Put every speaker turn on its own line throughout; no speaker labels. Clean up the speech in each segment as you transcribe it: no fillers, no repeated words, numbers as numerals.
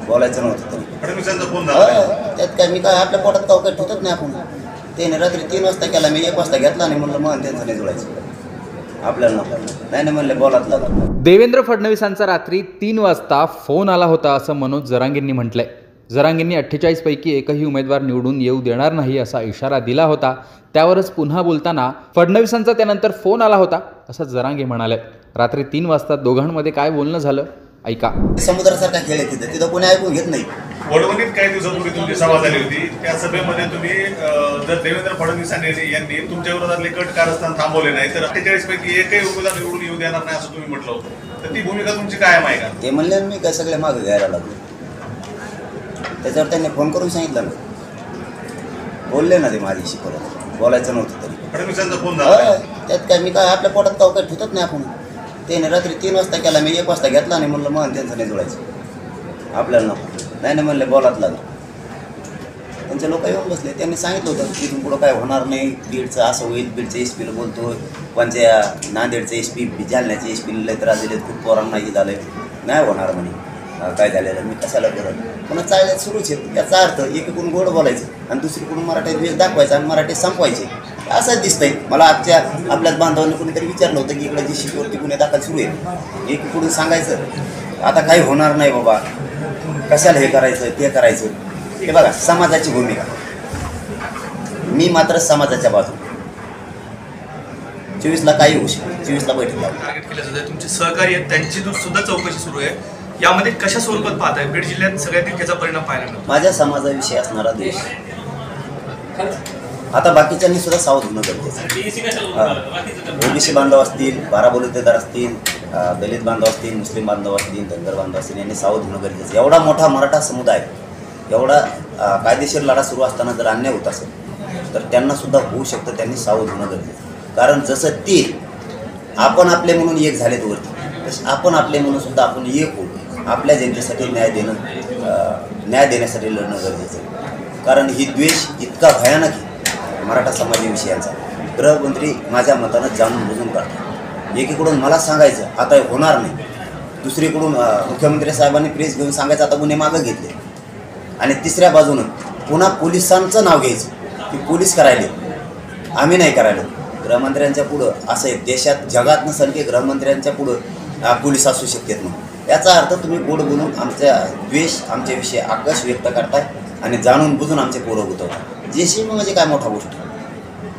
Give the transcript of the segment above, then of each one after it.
बोलायचं नव्हतं तरी.
फडणवीसांचा फोन झाला
त्यात काय मी काय आपल्या पोटात काव काही ठेवत नाही आपण. त्याने रात्री 3 वाजता केला, मी 1 वाजता घेतला आणि म्हणलं मग त्यांचं नाही जुळायचं आपल्याला नाही म्हणले बोलात लागला.
देवेंद्र फडणवीसांचा रात्री 3 वाजता फोन आला होता असं मनोज जरांगेंनी म्हटलंय. जरांगेंनी 48 पैकी एकही उमेदवार निवडून येऊ देणार नाही असा इशारा दिला होता. त्यावरच पुन्हा बोलताना फडणवीसांचा त्यानंतर फोन आला होता असं जरांगे म्हणाले. रात्री 3 वाजता दोघांमध्ये काय बोलणं झालं ऐका.
समुद्रासारखा खेळ आहे तिथं कोणी ऐकून घेत नाही.
वडवणीत काही दिवसापूर्वी तुमची सभा झाली होती. त्या सभेमध्ये तुम्ही जर देवेंद्र फडणवीस यांनी तुमच्या विरोधातले कट कारस्थान थांबवले नाही तर 48 पैकी एकही उमेदवार निवडून येऊ देणार नाही असं तुम्ही म्हटलं होतं. तर ती भूमिका तुमची कायम आहे का?
ते म्हणले मी काय सगळे मागे घ्यायला लागलो. त्याच्यावर त्यांनी फोन करून सांगितलं ना, बोलले ना ते माझ्याशी परत बोलायचं नव्हतं तरी.
फडणवीसांचा फोन झाला
त्यात काय मी काय आपल्या पोटात काव काही ठेवत नाही आपण. त्याने रात्री 3 वाजता केला, मी 1 वाजता घेतला आणि म्हणलं मग त्यांचं नाही जुळायचं आपल्याला नाही म्हणले बोलात लागलं. त्यांचे लोक येऊन बसले, त्यांनी सांगितलं होतं की तिथून पुढं काय होणार नाही, बीडचं असं होईल, बीडचं एसपीला बोलतोय, कोणत्या नांदेडचं एसपी, जालन्याचे एसपीला लय त्रास दिलेत, खूप पोरांनाही झालं नाही होणार म्हणे. काय झालेलं मी कशाला करत पुन्हा चालण्यात सुरूच आहे. याचा अर्थ एकीकडून गोड बोलायचं आणि दुसरीकडून मराठीत वेळ दाखवायचा आणि मराठी संपवायचे असंच दिसतंय मला. आपल्याच बांधवांनी कुणीतरी विचारलं होतं की इकडे जी शिकवरती गुन्हे दाखल सुरू आहे, एकीकडून सांगायचं आता काही होणार नाही बाबा, कशाला हे करायचं ते करायचं. हे बघा समाजाची भूमिका, मी मात्र समाजाच्या बाजूने. 24ला काही होऊ शकते, 24ला बैठक
टार्गेट केलं जातं. तुमचे सहकारी आहेत त्यांची सुद्धा चौकशी सुरू आहे. यामध्ये कशा स्वरूपात पाहताय? बीड जिल्ह्यात सगळ्यात त्याचा परिणाम पाहायला मिळतो.
माझ्या समाजाविषयी असणारा देश आता बाकीच्यांनी सुद्धा सावध होणं गरजेचं आहे. ओबीसी बांधव असतील, 12 बलुतेदार असतील, दलित बांधव असतील, मुस्लिम बांधव असतील, धनगर बांधव असतील, यांनी सावध होणं गरजेचं. एवढा मोठा मराठा समुदाय, एवढा कायदेशीर लढा सुरू असताना जर अन्याय होत असेल तर त्यांना सुद्धा होऊ शकतं. त्यांनी सावध होणं गरजेचं. कारण जसं ते आपण आपले म्हणून एक झालेत वरती, तसं आपण आपले म्हणून सुद्धा आपण एक होऊ. आपल्या जनतेसाठी न्याय देण्यासाठी लढणं गरजेचं आहे. कारण ही द्वेष इतका भयानक आहे मराठा समाजाविषयीचा. गृहमंत्री माझ्या मतानं जाणून बुजून काढतात. एकीकडून मला सांगायचं आता होणार नाही, दुसरीकडून मुख्यमंत्री साहेबांनी प्रेस घेऊन सांगायचं आता गुन्हे मागं घेतले, आणि तिसऱ्या बाजूनं पुन्हा पोलिसांचं नाव घ्यायचं की पोलीस करायले, आम्ही नाही करायला. गृहमंत्र्यांच्या पुढं असं आहे देशात, जगात नसेल की गृहमंत्र्यांच्या पुढं पोलीस असू शकतात म्हणून. याचा अर्थ तुम्ही गोड बोलून आमच्या द्वेष, आमच्याविषयी आकर्ष व्यक्त करताय आणि जाणून बुजून आमचे पोरं गुतवताय. JCB म्हणजे काय मोठा गोष्ट,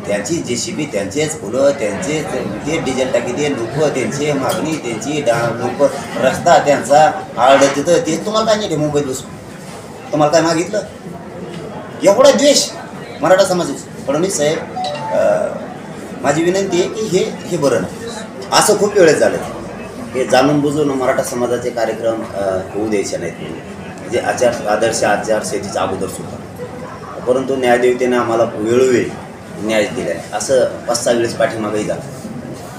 त्यांची JCB, त्यांचेच फुलं, त्यांचेच ते डिझेल टाकी, ते लोक, त्यांची मागणी, त्यांची लोक, रस्ता त्यांचा आड तिथं, ते तुम्हाला काय नाही मुंबईत बसून तुम्हाला काय मागितलं? एवढा द्वेष मराठा समाजाचा. फडणवीस साहेब माझी विनंती आहे की हे बरं नाही. असं खूप वेळेस झालं, हे जाणून बुजून मराठा समाजाचे कार्यक्रम होऊ द्यायचे नाहीत. म्हणजे आदर्श आचारसंहितेच्या अगोदर सुद्धा. परंतु न्यायदेवतेनं आम्हाला वेळोवेळी न्याय दिला आहे. असं 5-6 वेळेस पाठीमागंही झालं,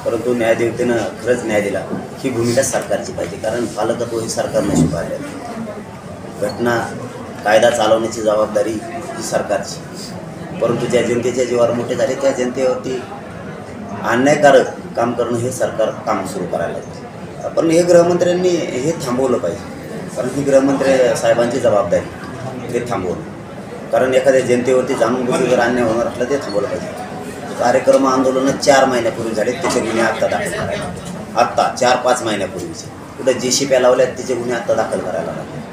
परंतु न्यायदेवतेनं खरंच न्याय दिला. ही भूमिका सरकारची पाहिजे, कारण पालकत्व हे सरकारनं स्वीकारले आहे. घटना कायदा चालवण्याची जबाबदारी ही सरकारची. परंतु ज्या जनतेच्या जीवावर मोठे झाले त्या जनतेवरती अन्यायकारक काम करणं हे सरकार काम सुरू करायला लागतं. पण हे गृहमंत्र्यांनी हे थांबवलं पाहिजे, कारण ही गृहमंत्री साहेबांची जबाबदारी हे थांबवलं. कारण एखाद्या जनतेवरती जाणून बुजून जर अन्याय होणार असला ते थांबवलं पाहिजे. कार्यक्रम आंदोलनं 4 महिन्यापूर्वी झाले, त्याचे गुन्हे आत्ता दाखल करायला, आत्ता 4-5 महिन्यापूर्वीचे कुठं JCB लावल्यात त्याचे गुन्हे आत्ता दाखल करायला लागले.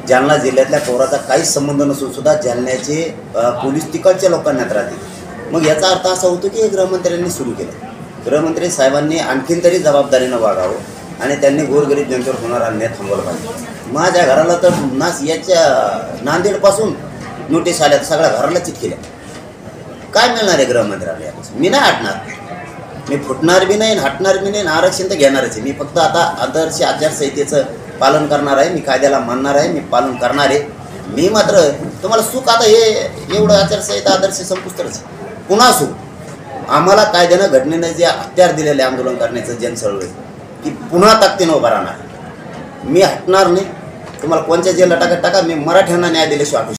जालना जिल्ह्यातल्या पोराचा काहीच संबंध नसून सुद्धा जालन्याचे पोलीस तिकडच्या लोकांना त्रास देते. मग याचा अर्थ असा होतो की हे गृहमंत्र्यांनी सुरू केलं. गृहमंत्री साहेबांनी आणखीन तरी जबाबदारीनं वागावं आणि त्यांनी गोरगरीब जनतेवर होणारा अन्याय थांबवला पाहिजे. माझ्या घराला तर याच्या नांदेडपासून नोटीस आल्या, सगळ्या घराला चिठ्ठील्या. काय मिळणार आहे गृहमंत्र्याला? मी नाही हटणार, मी फुटणार बी नाही, हटणार बी नाही, आरक्षण तर घेणारच आहे. मी फक्त आता आदर्श आचारसंहितेचं पालन करणार आहे, मी कायद्याला मानणार आहे, मी पालन करणार आहे. मी मात्र तुम्हाला सुख आता हे एवढं आचारसंहिता आदर्श संपुष्टच पुन्हा सुख आम्हाला कायद्यानं घटनेनं जे हत्यार दिलेले आंदोलन करण्याचं जनसळवळ की पुन्हा ताकदीनं उभा राहणार. मी हटणार नाही. तुम्हाला कोणत्या जेलला टाका, मी मराठ्यांना न्याय दिल्याशिवाय